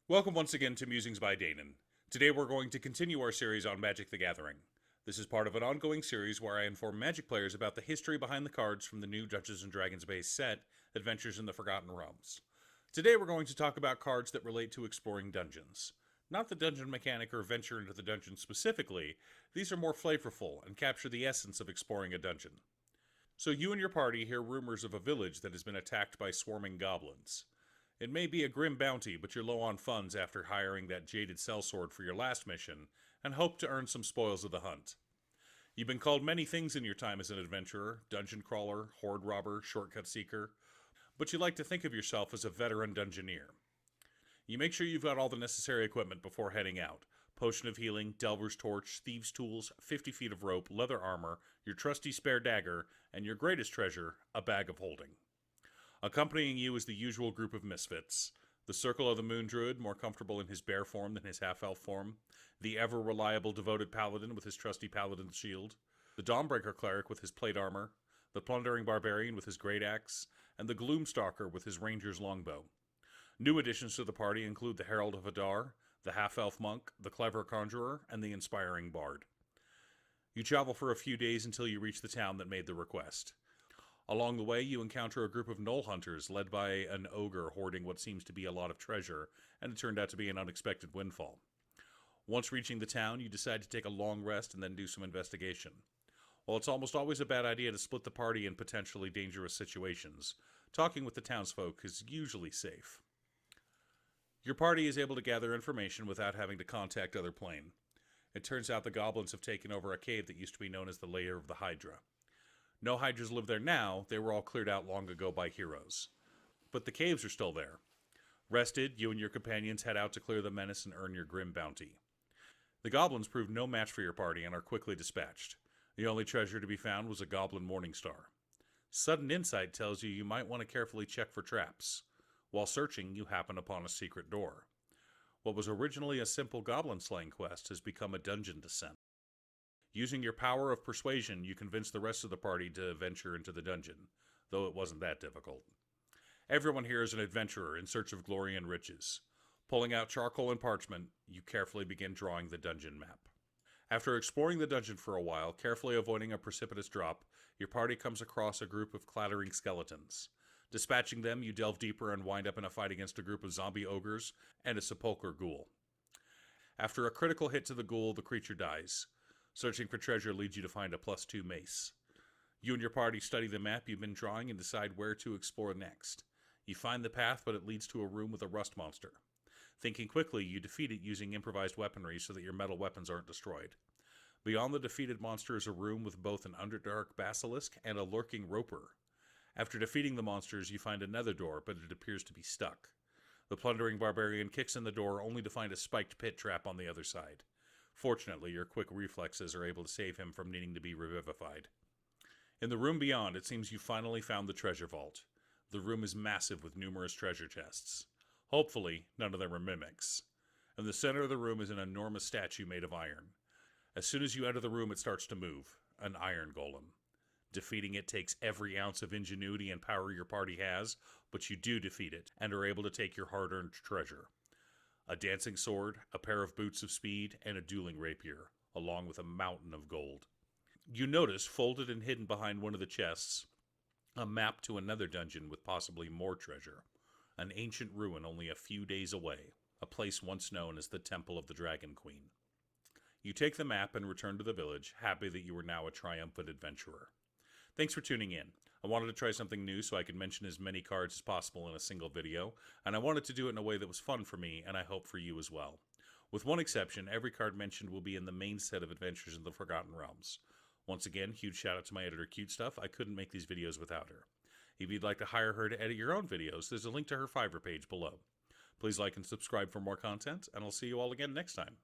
Welcome once again to Musings by Danon. Today we're going to continue our series on Magic the Gathering. This is part of an ongoing series where I inform Magic players about the history behind the cards from the new Dungeons & Dragons base set, Adventures in the Forgotten Realms. Today we're going to talk about cards that relate to exploring dungeons. Not the dungeon mechanic or venture into the dungeon specifically, these are more flavorful and capture the essence of exploring a dungeon. So you and your party hear rumors of a village that has been attacked by swarming goblins. It may be a grim bounty, but you're low on funds after hiring that jaded sellsword for your last mission, and hope to earn some spoils of the hunt. You've been called many things in your time as an adventurer: dungeon crawler, horde robber, shortcut seeker, but you like to think of yourself as a veteran dungeoneer. You make sure you've got all the necessary equipment before heading out: potion of healing, delver's torch, thieves' tools, 50 feet of rope, leather armor, your trusty spare dagger, and your greatest treasure, a bag of holding. Accompanying you is the usual group of misfits: the Circle of the Moon Druid, more comfortable in his bear form than his half-elf form; the ever-reliable devoted paladin with his trusty paladin's shield; the Dawnbreaker cleric with his plate armor; the plundering barbarian with his great axe; and the Gloomstalker with his ranger's longbow. New additions to the party include the Herald of Hadar, the half-elf monk, the clever conjurer, and the inspiring bard. You travel for a few days until you reach the town that made the request. Along the way, you encounter a group of gnoll hunters led by an ogre hoarding what seems to be a lot of treasure, and it turned out to be an unexpected windfall. Once reaching the town, you decide to take a long rest and then do some investigation. While it's almost always a bad idea to split the party in potentially dangerous situations, talking with the townsfolk is usually safe. Your party is able to gather information without having to contact other plane. It turns out the goblins have taken over a cave that used to be known as the Lair of the Hydra. No Hydras live there now, they were all cleared out long ago by heroes. But the caves are still there. Rested, you and your companions head out to clear the menace and earn your grim bounty. The goblins proved no match for your party and are quickly dispatched. The only treasure to be found was a goblin morning star. Sudden insight tells you might want to carefully check for traps. While searching, you happen upon a secret door. What was originally a simple goblin slaying quest has become a dungeon descent. Using your power of persuasion, you convince the rest of the party to venture into the dungeon, though it wasn't that difficult. Everyone here is an adventurer in search of glory and riches. Pulling out charcoal and parchment, you carefully begin drawing the dungeon map. After exploring the dungeon for a while, carefully avoiding a precipitous drop, your party comes across a group of clattering skeletons. Dispatching them, you delve deeper and wind up in a fight against a group of zombie ogres and a sepulchre ghoul. After a critical hit to the ghoul, the creature dies. Searching for treasure leads you to find a +2 mace. You and your party study the map you've been drawing and decide where to explore next. You find the path, but it leads to a room with a rust monster. Thinking quickly, you defeat it using improvised weaponry so that your metal weapons aren't destroyed. Beyond the defeated monster is a room with both an underdark basilisk and a lurking roper. After defeating the monsters, you find another door, but it appears to be stuck. The plundering barbarian kicks in the door only to find a spiked pit trap on the other side. Fortunately, your quick reflexes are able to save him from needing to be revivified. In the room beyond, it seems you finally found the treasure vault. The room is massive with numerous treasure chests. Hopefully, none of them are mimics. In the center of the room is an enormous statue made of iron. As soon as you enter the room, it starts to move, an iron golem. Defeating it takes every ounce of ingenuity and power your party has, but you do defeat it, and are able to take your hard-earned treasure: a dancing sword, a pair of boots of speed, and a dueling rapier, along with a mountain of gold. You notice, folded and hidden behind one of the chests, a map to another dungeon with possibly more treasure. An ancient ruin only a few days away, a place once known as the Temple of the Dragon Queen. You take the map and return to the village, happy that you are now a triumphant adventurer. Thanks for tuning in. I wanted to try something new so I could mention as many cards as possible in a single video, and I wanted to do it in a way that was fun for me, and I hope for you as well. With one exception, every card mentioned will be in the main set of Adventures in the Forgotten Realms. Once again, huge shout out to my editor Cute Stuff. I couldn't make these videos without her. If you'd like to hire her to edit your own videos, there's a link to her Fiverr page below. Please like and subscribe for more content, and I'll see you all again next time.